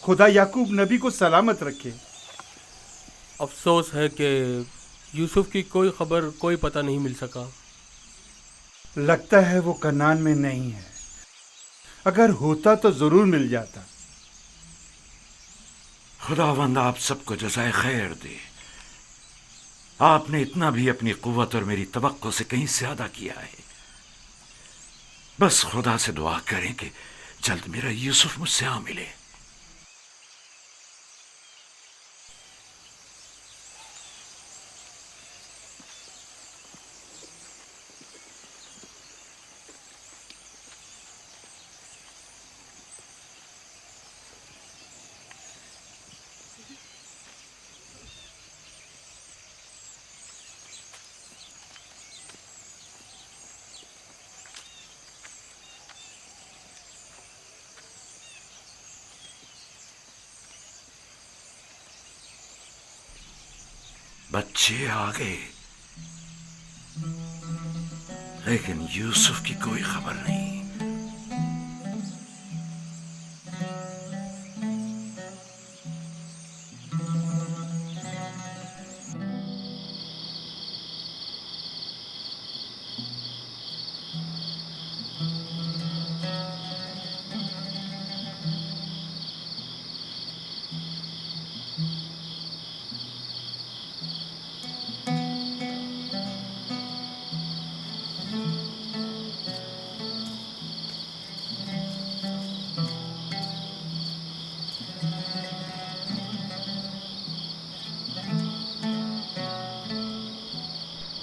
खुदा याकूब नबी को सलामत रखे। अफसोस है कि यूसुफ की कोई खबर, कोई पता नहीं मिल सका। लगता है वो कनान में नहीं है, अगर होता तो जरूर मिल जाता। खुदावंद आप सबको जज़ाए खैर दे। आपने इतना भी अपनी कुव्वत और मेरी तवक्को से कहीं ज्यादा किया है। बस खुदा से दुआ करें कि जल्द मेरा यूसुफ मुझसे आ मिले। बच्चे आ गए, लेकिन यूसुफ की कोई खबर नहीं।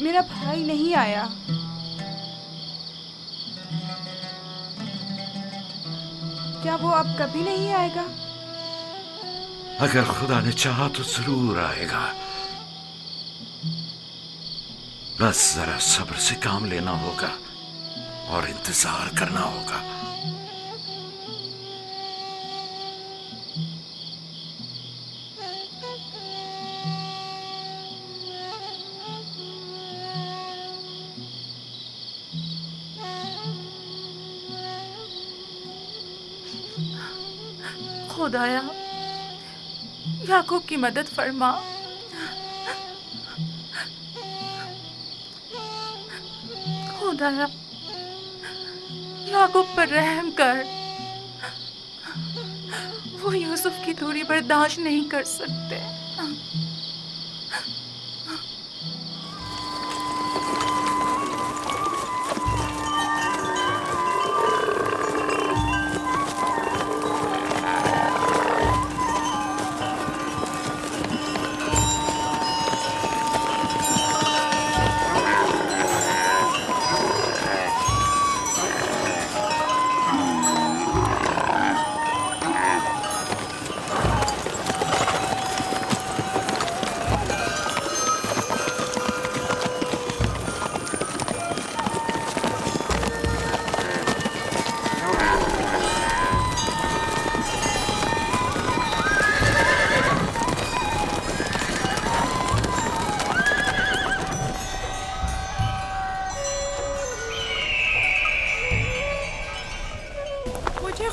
मेरा भाई नहीं आया। क्या वो अब कभी नहीं आएगा? अगर खुदा ने चाहा तो जरूर आएगा। बस जरा सब्र से काम लेना होगा और इंतजार करना होगा। खुदाया, याकूब की मदद फरमा। खुदाया, याकूब पर रहम कर। वो यूसुफ की दूरी बर्दाश्त नहीं कर सकते।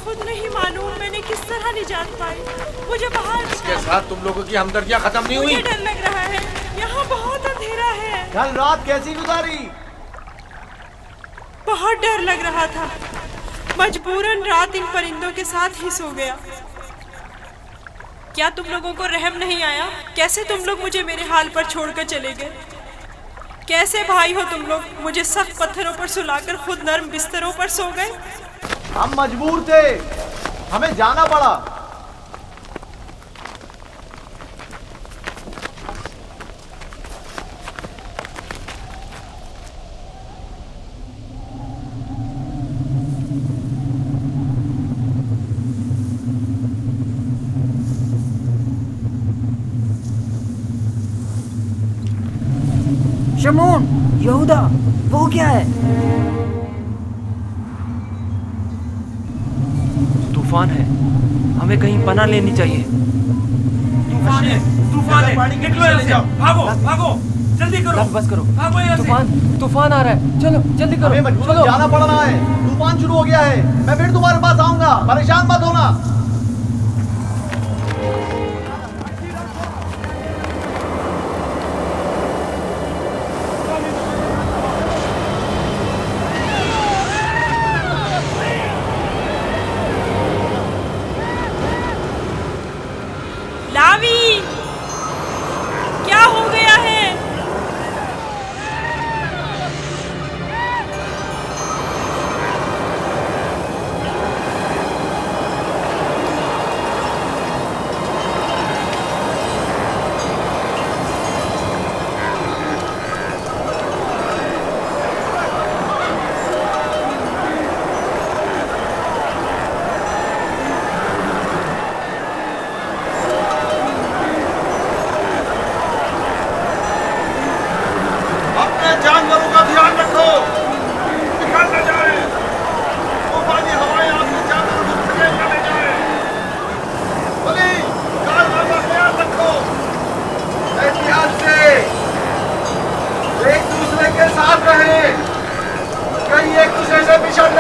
खुद नहीं मालूम मैंने किस तरह निजात पाई। मुझे बाहर इसके साथ तुम लोगों की हमदर्दियां खत्म नहीं हुई। मुझे डर लग रहा है, यहाँ बहुत अंधेरा है। कल रात कैसी गुजारी? बहुत डर लग रहा था, मजबूरन रात इन परिंदों के साथ ही सो गया। क्या तुम लोगों को रहम नहीं आया? कैसे तुम लोग मुझे मेरे हाल पर छोड़कर चले गए? कैसे भाई हो तुम लोग? मुझे सख्त पत्थरों पर सुलाकर खुद नर्म बिस्तरों पर सो गए। हम मजबूर थे, हमें जाना पड़ा। शमून, यहूदा, वो क्या है? तूफान है, हमें कहीं पनाह लेनी चाहिए। तूफान है, तूफान है, निकलो यहाँ से, भागो, भागो, जल्दी करो, बस करो, भागो यहाँ से। तूफान आ रहा है, चलो जल्दी करो। हमें मजबूरन जाना पड़ रहा है, तूफान शुरू हो गया है। मैं फिर तुम्हारे पास आऊंगा, परेशान मत होना।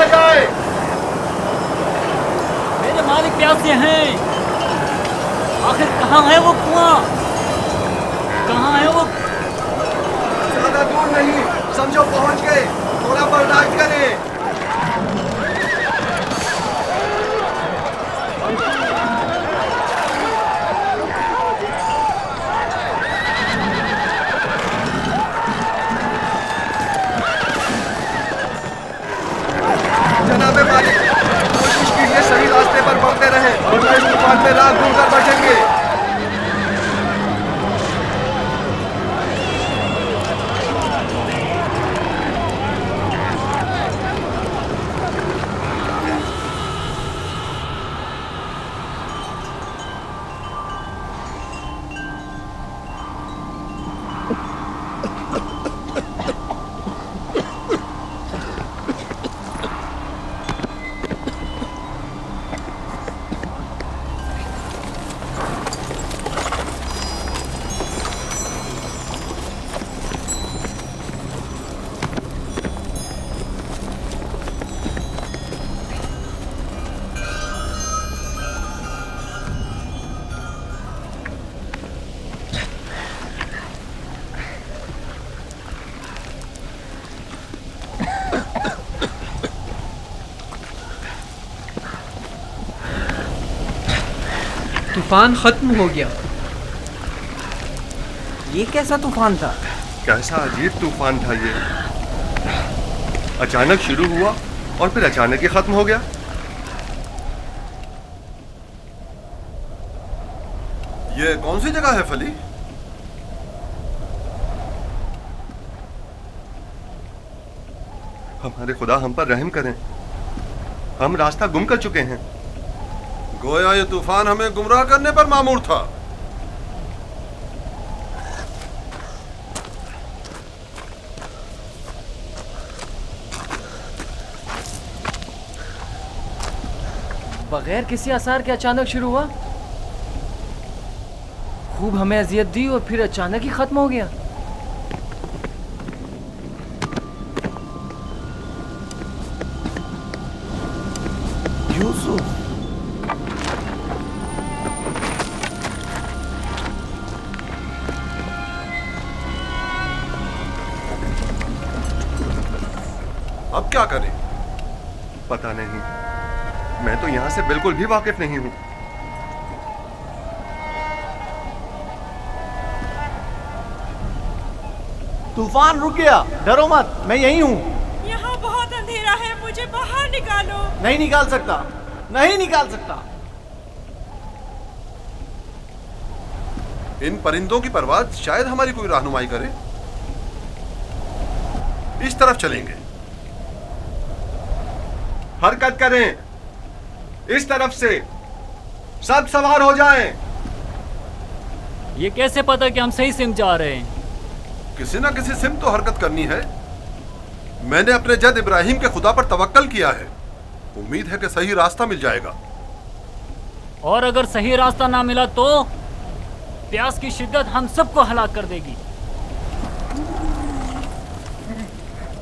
न जाए। मेरे मालिक प्यासे हैं। आखिर कहाँ है वो कुआं? कहाँ है वो? ज्यादा दूर नहीं, समझो पहुंच गए। थोड़ा बर्दाश्त करें। जनाबे मालिक, कोशिश कीजिए सही रास्ते पर बढ़ते रहे, वरना इस तूफान में रात भूल कर बैठेंगे। तूफान खत्म हो गया। ये कैसा तूफान था? कैसा अजीब तूफान था ये। अचानक शुरू हुआ और फिर अचानक ही खत्म हो गया। ये कौन सी जगह है फली? हमारे खुदा हम पर रहम करें, हम रास्ता गुम कर चुके हैं। गोया ये तूफान हमें गुमराह करने पर मामूर था। बगैर किसी आसार के अचानक शुरू हुआ, खूब हमें अजियत दी और फिर अचानक ही खत्म हो गया। यूसुफ, अब क्या करें? पता नहीं, मैं तो यहां से बिल्कुल भी वाकिफ नहीं हूं। तूफान रुक गया, डरो मत, मैं यही हूँ। यहाँ बहुत अंधेरा है, मुझे बाहर निकालो। नहीं निकाल सकता, नहीं निकाल सकता। इन परिंदों की परवाज़ शायद हमारी कोई रहनुमाई करे। इस तरफ चलेंगे। हरकत करें, इस तरफ से। सब सवार हो जाएं। ये कैसे पता कि हम सही सिम जा रहे हैं? किसी ना किसी सिम तो हरकत करनी है। मैंने अपने जद इब्राहिम के खुदा पर तवक्कल किया है। उम्मीद है कि सही रास्ता मिल जाएगा। और अगर सही रास्ता ना मिला तो प्यास की शिद्दत हम सबको हलाक कर देगी।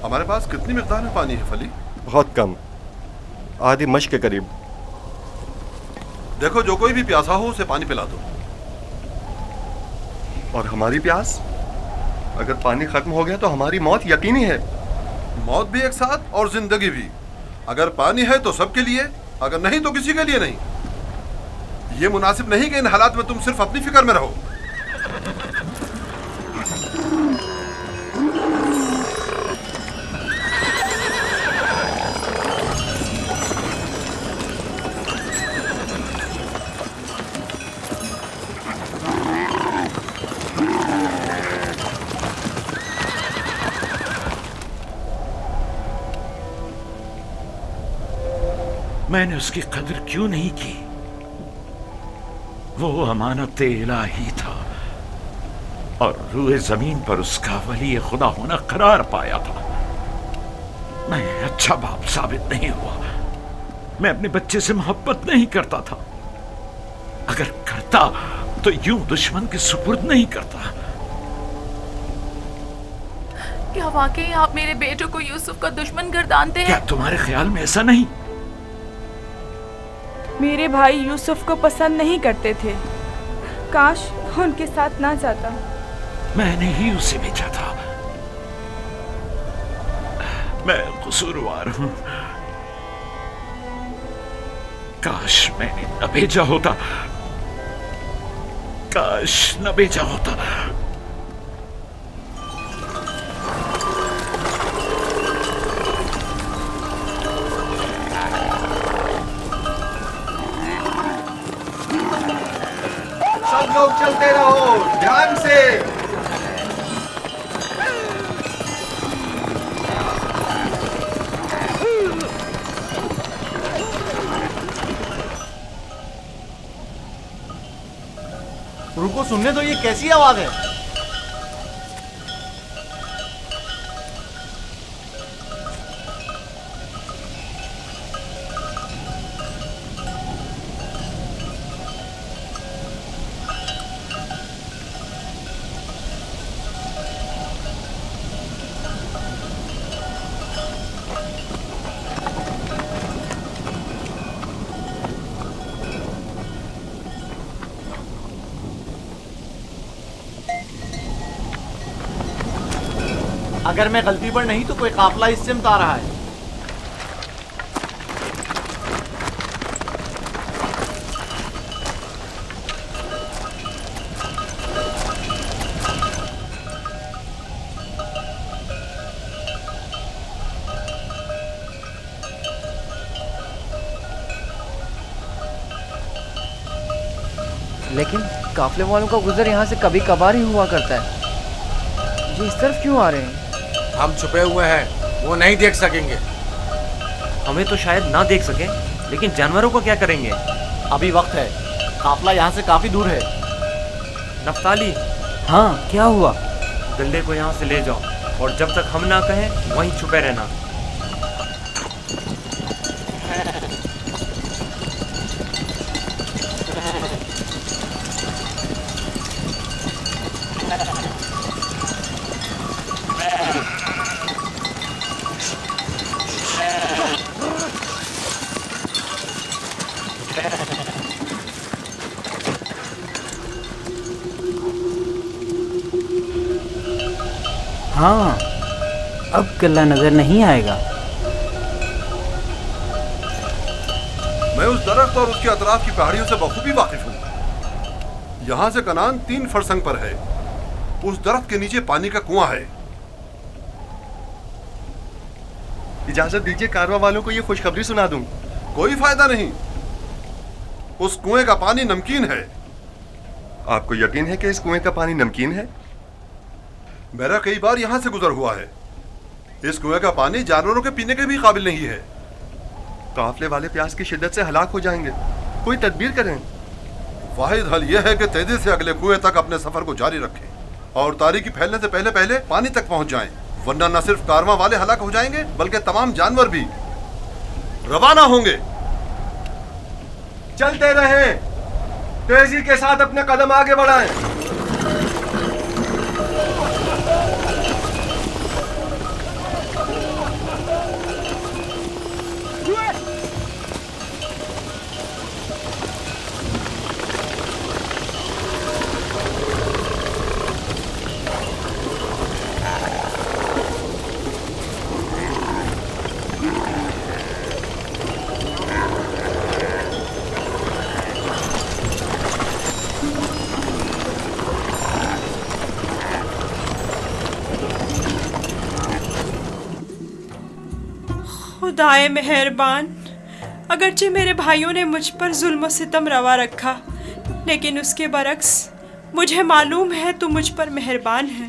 हमारे पास कितनी मिकदार में पानी है फली? बहुत कम, आधी मश्क के करीब। देखो, जो कोई भी प्यासा हो उसे पानी पिला दो। और हमारी प्यास? अगर पानी खत्म हो गया तो हमारी मौत यकीनी है। मौत भी एक साथ और जिंदगी भी। अगर पानी है तो सबके लिए, अगर नहीं तो किसी के लिए नहीं। ये मुनासिब नहीं कि इन हालात में तुम सिर्फ अपनी फिक्र में रहो। मैंने उसकी कदर क्यों नहीं की? वो अमानत इलाही था और रूए जमीन पर उसका वली खुदा होना करार पाया था। मैं अच्छा बाप साबित नहीं हुआ। मैं अपने बच्चे से मोहब्बत नहीं करता था। अगर करता तो यूं दुश्मन के सुपुर्द नहीं करता। क्या वाकई आप मेरे बेटे को यूसुफ का दुश्मन गर्दानते क्या हैं? तुम्हारे ख्याल में ऐसा नहीं? मेरे भाई यूसुफ को पसंद नहीं करते थे। काश वो उनके साथ ना जाता। मैंने ही उसे भेजा था। मैं कसूरवार हूं। काश मैंने न भेजा होता। काश न भेजा होता। सब लोग चलते रहो ध्यान से। रुको, सुनने दो, ये कैसी आवाज है? अगर मैं गलती पर नहीं तो कोई काफिला इस सिमत आ रहा है। लेकिन काफले वालों का गुजर यहाँ से कभी कभार ही हुआ करता है। ये इस तरफ क्यों आ रहे हैं? हम छुपे हुए हैं, वो नहीं देख सकेंगे। हमें तो शायद ना देख सके, लेकिन जानवरों को क्या करेंगे? अभी वक्त है, काफिला यहाँ से काफी दूर है। नफ्ताली, हाँ, क्या हुआ? गल्ले को यहाँ से ले जाओ और जब तक हम ना कहें वहीं छुपे रहना। हाँ, अब किला नजर नहीं आएगा। मैं उस दरख्त और उसके अतराफ की पहाड़ियों से बखूबी वाकिफ हूँ। यहाँ से कनान 3 फरसंग पर है। उस दरख्त के नीचे पानी का कुआं है। इजाजत दीजिए कारवा वालों को ये खुशखबरी सुना दूं। कोई फायदा नहीं। उस कुएं का पानी नमकीन है। आपको यकीन है कि इस कुएं का पानी नमकीन है? मेरा कई बार यहाँ से गुजर हुआ है। इस कुएं का पानी जानवरों के पीने के भी काबिल नहीं है। काफले वाले प्यास की शिद्दत से हलाक हो जाएंगे। कोई तदबीर करें। वाहिद हल यह है कि तेजी से अगले कुएं तक अपने सफर को जारी रखें और तारीकी फैलने से पहले पहले पानी तक पहुंच जाएं, वरना न सिर्फ कारवां वाले हलाक हो जाएंगे बल्कि तमाम जानवर भी रवाना होंगे। चलते रहें, तेजी के साथ अपने कदम आगे बढ़ाएं। खुदाए मेहरबान, अगरचे मेरे भाइयों ने मुझ पर जुल्म सितम रवा रखा, लेकिन उसके बरक्स मुझे मालूम है तू मुझ पर मेहरबान है।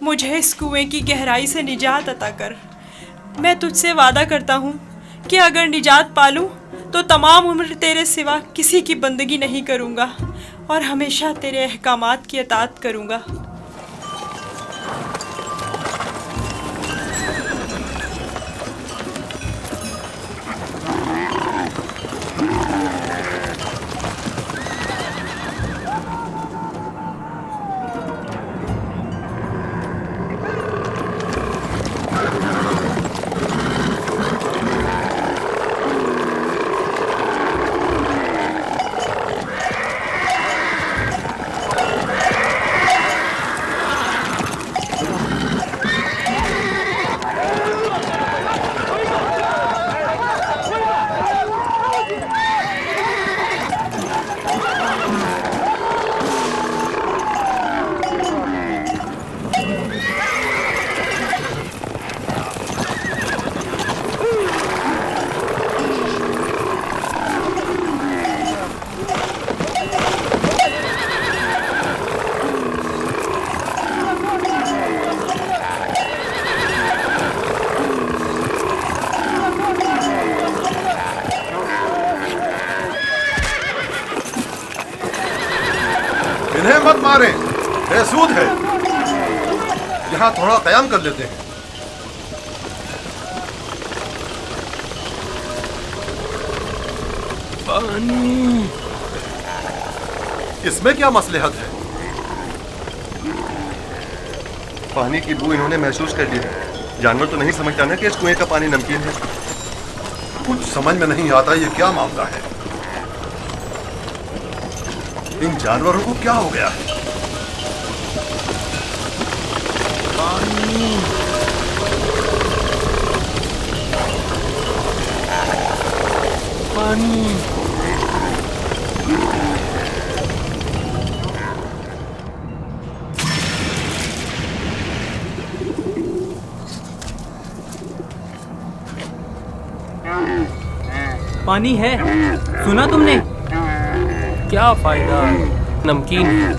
मुझे इस कुएं की गहराई से निजात अता कर। मैं तुझसे वादा करता हूँ कि अगर निजात पालूँ तो तमाम उम्र तेरे सिवा किसी की बंदगी नहीं करूँगा और हमेशा तेरे अहकामात की अतात करूँगा। मत मारें, बेसूद है। यहाँ थोड़ा कयाम कर लेते हैं। पानी। इसमें क्या मसलहत है? पानी की बू इन्होंने महसूस कर ली है। जानवर तो नहीं समझता ना कि इस कुएं का पानी नमकीन है। कुछ समझ में नहीं आता ये क्या मामला है। इन जानवरों को क्या हो गया है? पानी। पानी है, सुना तुमने? क्या फायदा, नमकीन है।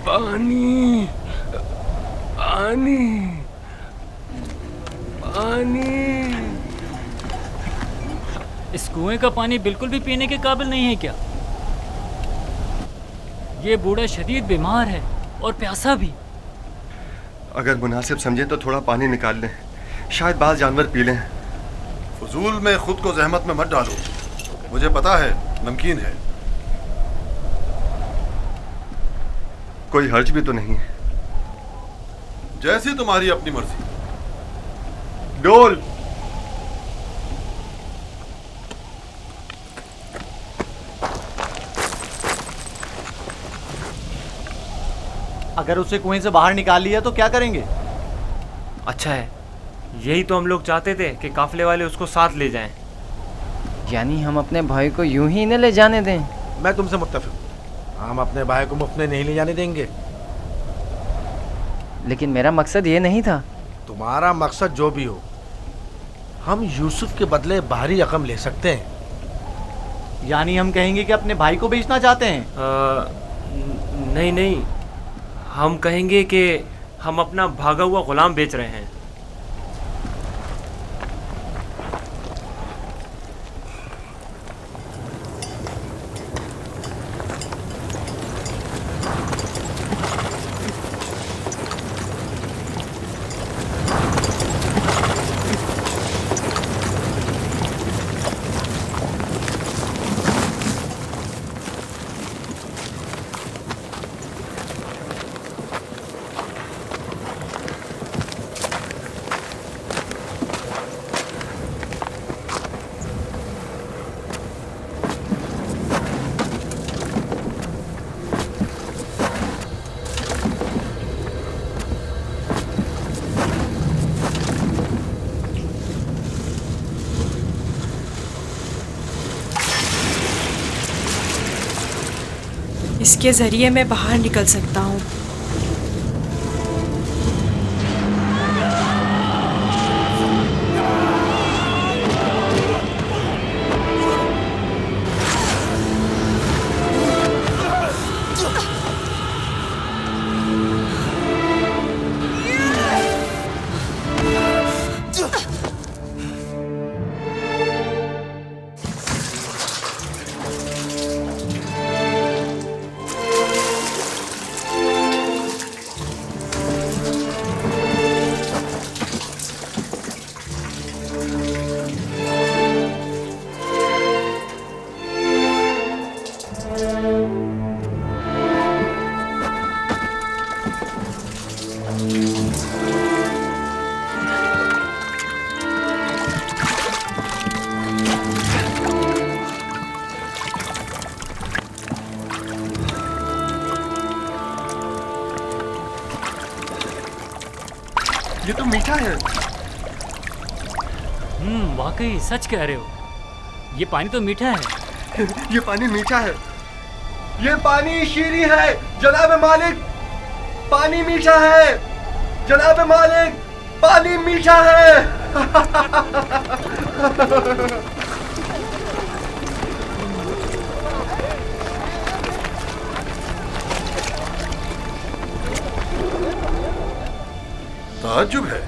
पानी, पानी, पानी। इस कुएं का पानी बिल्कुल भी पीने के काबिल नहीं है क्या? ये बूढ़ा शदीद बीमार है और प्यासा भी। अगर मुनासिब समझे तो थोड़ा पानी निकाल लें, शायद बाल जानवर पी लें। फजूल में खुद को जहमत में मत डालो, मुझे पता है नमकीन है। कोई हर्ज भी तो नहीं है। जैसी तुम्हारी अपनी मर्जी। डोल। अगर उसे कुएं से बाहर निकाल लिया तो क्या करेंगे? अच्छा है, यही तो हम लोग चाहते थे कि काफले वाले उसको साथ ले जाएं। यानी हम अपने भाई को यूं ही न ले जाने दें? मैं तुमसे मुत्तफिक हूं। हम अपने भाई को मुफ्त में नहीं ले जाने देंगे। लेकिन मेरा मकसद ये नहीं था। तुम्हारा मकसद जो भी हो, हम यूसुफ के बदले बाहरी रकम ले सकते हैं। यानी हम कहेंगे कि अपने भाई को बेचना चाहते हैं? नहीं नहीं, हम कहेंगे कि हम अपना भागा हुआ गुलाम बेच रहे हैं। इसके जरिए मैं बाहर निकल सकता हूँ। ये तो मीठा है। वाकई सच कह रहे हो। ये पानी तो मीठा है। ये पानी मीठा है। ये पानी शीरी है जनाब मालिक। पानी मीठा है जनाब मालिक। पानी मीठा है। ताज्जुब है।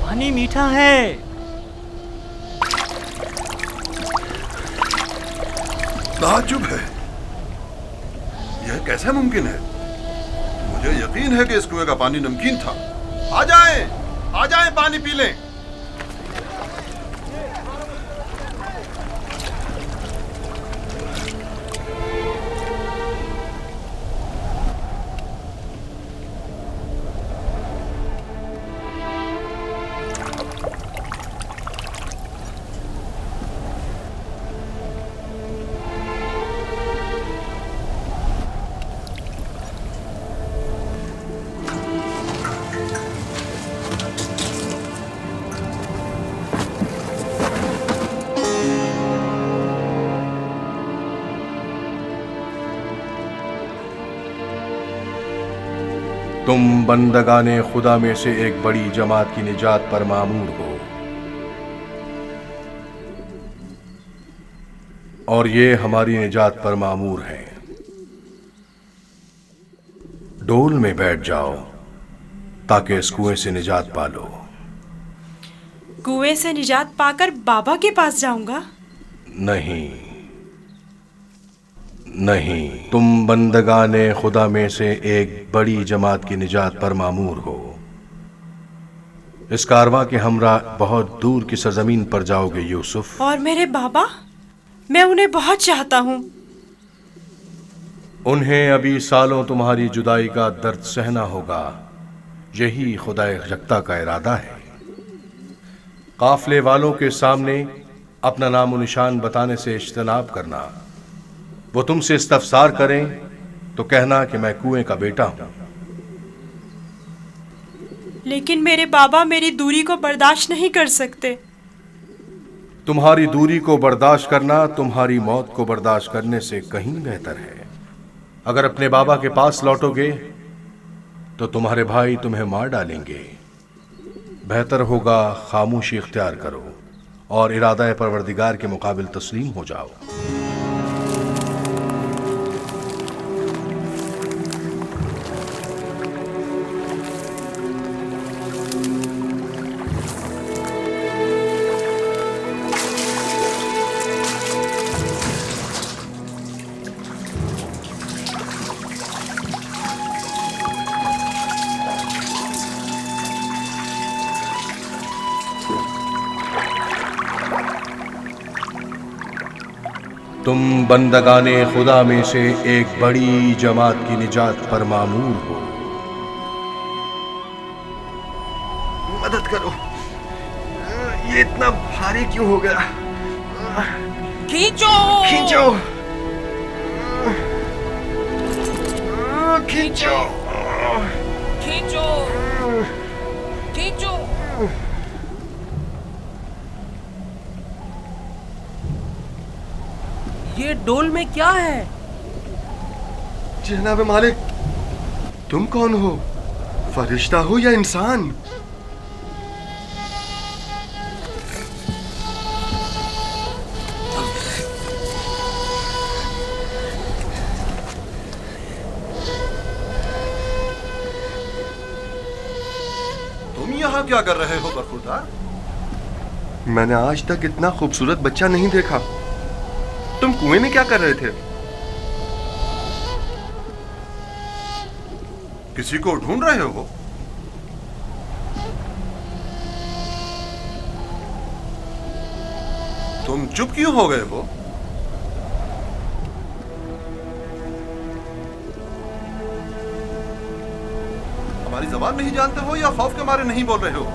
पानी मीठा है। ताज्जुब है। यह कैसे मुमकिन है? मुझे यकीन है कि इस कुएं का पानी नमकीन था। आ जाएं पानी पी लें। तुम बंदगाने खुदा में से एक बड़ी जमात की निजात पर मामूर हो, और ये हमारी निजात पर मामूर हैं। डोल में बैठ जाओ ताकि इस कुएं से निजात पालो। कुएं से निजात पाकर बाबा के पास जाऊंगा? नहीं, तुम बंदगाने खुदा में से एक बड़ी जमात की निजात पर मामूर हो। इस कारवां के हमरा बहुत दूर की सरजमीन पर जाओगे यूसुफ। और मेरे बाबा? मैं उन्हें बहुत चाहता हूँ। उन्हें अभी सालों तुम्हारी जुदाई का दर्द सहना होगा। यही खुदा यकता का इरादा है। काफले वालों के सामने अपना नामो निशान बताने से इज्तनाब करना। वो तुमसे इस्तफसार करें तो कहना कि मैं कुएं का बेटा हूं। लेकिन मेरे बाबा मेरी दूरी को बर्दाश्त नहीं कर सकते। तुम्हारी दूरी को बर्दाश्त करना तुम्हारी मौत को बर्दाश्त करने से कहीं बेहतर है। अगर अपने बाबा के पास लौटोगे तो तुम्हारे भाई तुम्हें मार डालेंगे। बेहतर होगा खामोशी इख्तियार करो और इरादा परवरदिगार के मुकाबिल तस्लीम हो जाओ। तुम बंदगाने खुदा में से एक बड़ी जमात की निजात पर मामूर हो। मदद करो, ये इतना भारी क्यों हो गया? खींचो खींचो खींचो खींचो खींचो। ये डोल में क्या है? जनाब मालिक, तुम कौन हो? फरिश्ता हो या इंसान? तुम यहाँ क्या कर रहे हो बरखुरदार? मैंने आज तक इतना खूबसूरत बच्चा नहीं देखा। तुम कुएं में क्या कर रहे थे? किसी को ढूंढ रहे हो? तुम चुप क्यों हो गए हो? हमारी जबान नहीं जानते हो या खौफ के मारे नहीं बोल रहे हो?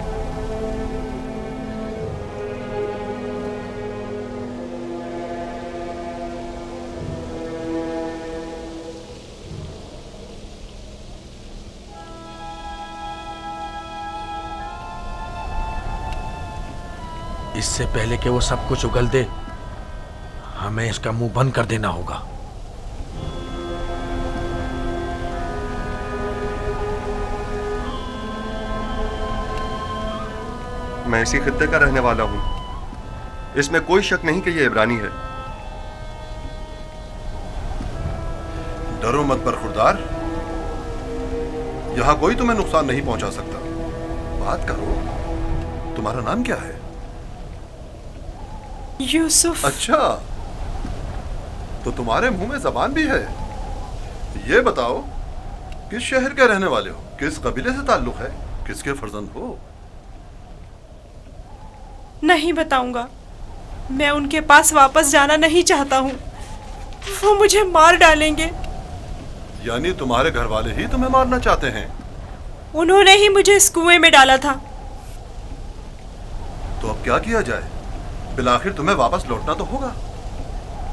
इससे पहले कि वो सब कुछ उगल दे, हमें इसका मुंह बंद कर देना होगा। मैं इसी खित्ते का रहने वाला हूं। इसमें कोई शक नहीं कि ये इब्रानी है। डरो मत बरखुरदार, यहां कोई तुम्हें नुकसान नहीं पहुंचा सकता। बात करो। तुम्हारा नाम क्या है? यूसुफ। अच्छा, तो तुम्हारे मुंह में जबान भी है। ये बताओ, किस शहर के रहने वाले हो? किस कबीले से ताल्लुक है? किसके फर्जंद हो? नहीं बताऊंगा। मैं उनके पास वापस जाना नहीं चाहता हूँ। वो मुझे मार डालेंगे। यानी तुम्हारे घर वाले ही तुम्हें मारना चाहते हैं? उन्होंने ही मुझे इस कुएं में डाला था। तो अब क्या किया जाए? बिलाखिर तुम्हें वापस लौटना तो होगा।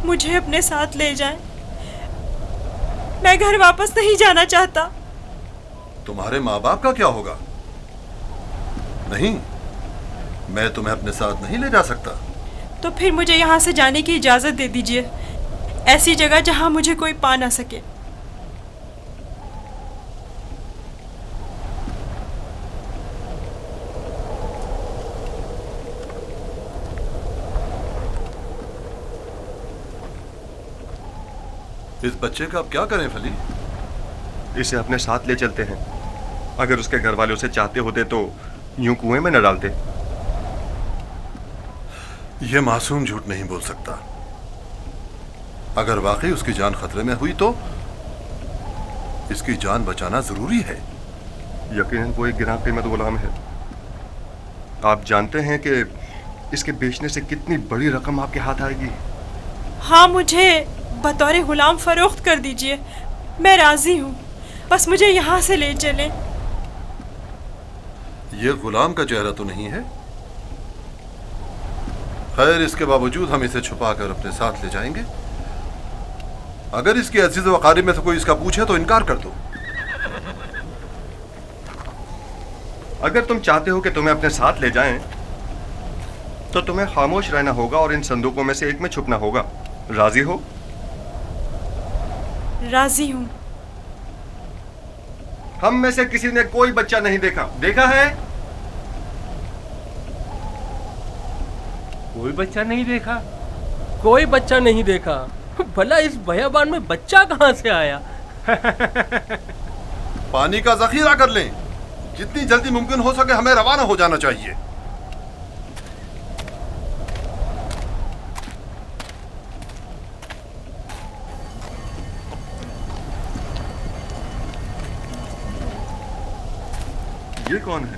मुझे अपने साथ ले जाएं। मैं घर वापस नहीं जाना चाहता। तुम्हारे माँ बाप का क्या होगा? नहीं, मैं तुम्हें अपने साथ नहीं ले जा सकता। तो फिर मुझे यहाँ से जाने की इजाजत दे दीजिए, ऐसी जगह जहाँ मुझे कोई पा ना सके। इस बच्चे का अब क्या करें फली? इसे अपने साथ ले चलते हैं। अगर उसके घर वाले उसे चाहते होते तो यूं कुएं में न डालते। यह मासूम झूठ नहीं बोल सकता। अगर वाकई उसकी जान खतरे में हुई तो इसकी जान बचाना जरूरी है। यकीनन वो एक गिरां कीमत गुलाम है। आप जानते हैं कि इसके बेचने से कितनी बड़ी रकम आपके हाथ आएगी। हाँ, मुझे बतौर गुलाम फरोख्त कर दीजिए। मैं राजी हूँ, बस मुझे यहाँ से ले चलें। यह गुलाम का चेहरा तो नहीं है। खैर, इसके बावजूद हम इसे छुपाकर अपने साथ ले जाएंगे। अगर इसके अजीज व अकारिब में से कोई इसका पूछे तो इनकार कर दो। अगर तुम चाहते हो कि तुम्हें अपने साथ ले जाएं, तो तुम्हें खामोश रहना होगा और इन संदूकों में से एक में छुपना होगा। राजी हो? राजी हूँ। हम में से किसी ने कोई बच्चा नहीं देखा। देखा है? कोई बच्चा नहीं देखा? कोई बच्चा नहीं देखा? भला इस बयाबान में बच्चा कहाँ से आया? पानी का जखीरा कर लें। जितनी जल्दी मुमकिन हो सके हमें रवाना हो जाना चाहिए। ये कौन है?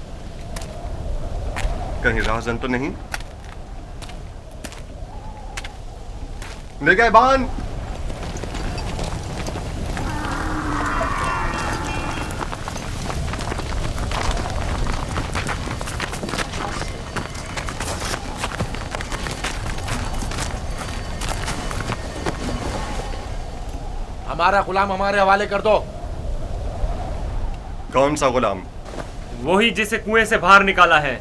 कहीं राहजन तो नहीं? निगहबान! हमारा गुलाम हमारे हवाले कर दो। कौन सा गुलाम? वही जिसे कुएं से बाहर निकाला है,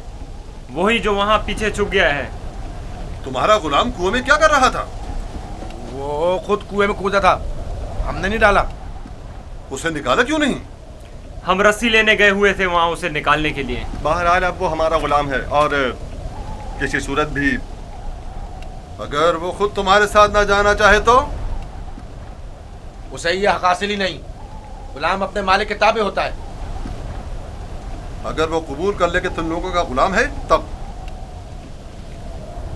वही जो वहां पीछे छुप गया है। तुम्हारा गुलाम कुएं में क्या कर रहा था? वो खुद कुएं में कूदा था, हमने नहीं डाला। उसे निकाला क्यों नहीं? हम रस्सी लेने गए हुए थे वहां उसे निकालने के लिए। बहरहाल अब वो हमारा गुलाम है और किसी सूरत भी। अगर वो खुद तुम्हारे साथ ना जाना चाहे तो? उसे ये हक हासिल ही नहीं। गुलाम अपने मालिक के ताबे होता है। अगर वो कबूल कर ले कि तुम लोगों का गुलाम है तब?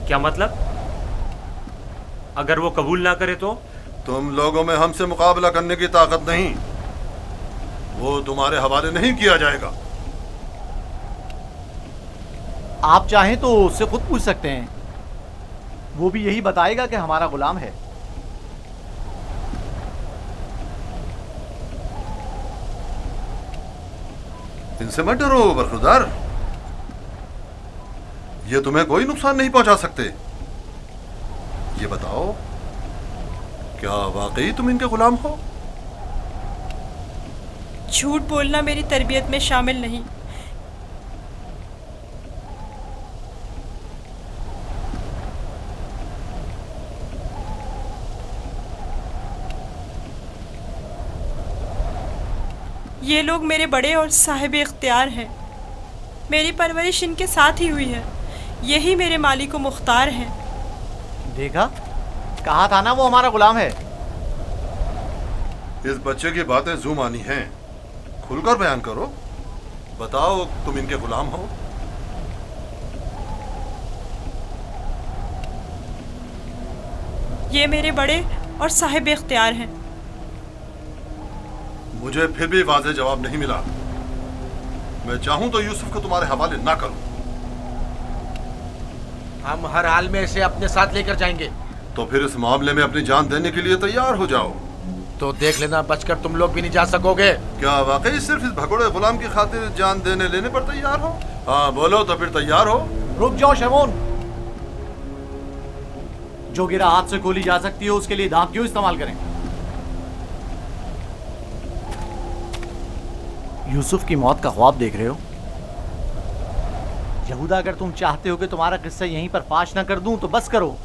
क्या मतलब? अगर वो कबूल ना करे तो? तुम लोगों में हमसे मुकाबला करने की ताकत नहीं। वो तुम्हारे हवाले नहीं किया जाएगा। आप चाहें तो उससे खुद पूछ सकते हैं। वो भी यही बताएगा कि हमारा गुलाम है। इनसे मत डरो बरखुरदार। ये तुम्हें कोई नुकसान नहीं पहुंचा सकते। ये बताओ, क्या वाकई तुम इनके गुलाम हो? झूठ बोलना मेरी तरबियत में शामिल नहीं। ये लोग मेरे बड़े और साहिब इख्तियार हैं। मेरी परवरिश इनके साथ ही हुई है। यही मेरे मालिक व मुख्तार हैं। देखा, कहा था ना वो हमारा गुलाम है। इस बच्चे की बातें जू मानी हैं। खुलकर बयान करो। बताओ, तुम इनके गुलाम हो? ये मेरे बड़े और साहिब इख्तियार हैं। मुझे फिर भी वाज़ेह जवाब नहीं मिला। मैं चाहूं तो यूसुफ को तुम्हारे हवाले ना करूं। हम हर हाल में इसे अपने साथ लेकर जाएंगे। तो फिर इस मामले में अपनी जान देने के लिए तैयार हो जाओ। तो देख लेना, बचकर तुम लोग भी नहीं जा सकोगे। क्या वाकई सिर्फ इस भगोड़े गुलाम की खातिर जान देने लेने पर तैयार हो? हाँ बोलो, तो फिर तैयार हो? रुक जाओ शमोन। जो गिरा हाथ से गोली जा सकती है उसके लिए दांत क्यों इस्तेमाल करें? यूसुफ की मौत का ख्वाब देख रहे हो? यहूदा, अगर तुम चाहते हो कि तुम्हारा किस्सा यहीं पर फाश ना कर दूं तो बस करो।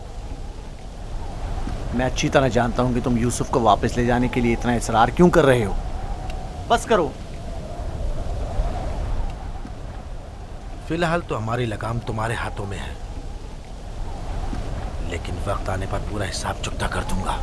मैं अच्छी तरह जानता हूं कि तुम यूसुफ को वापस ले जाने के लिए इतना इसरार क्यों कर रहे हो। बस करो। फिलहाल तो हमारी लगाम तुम्हारे हाथों में है, लेकिन वक्त आने पर पूरा हिसाब चुकता कर दूंगा।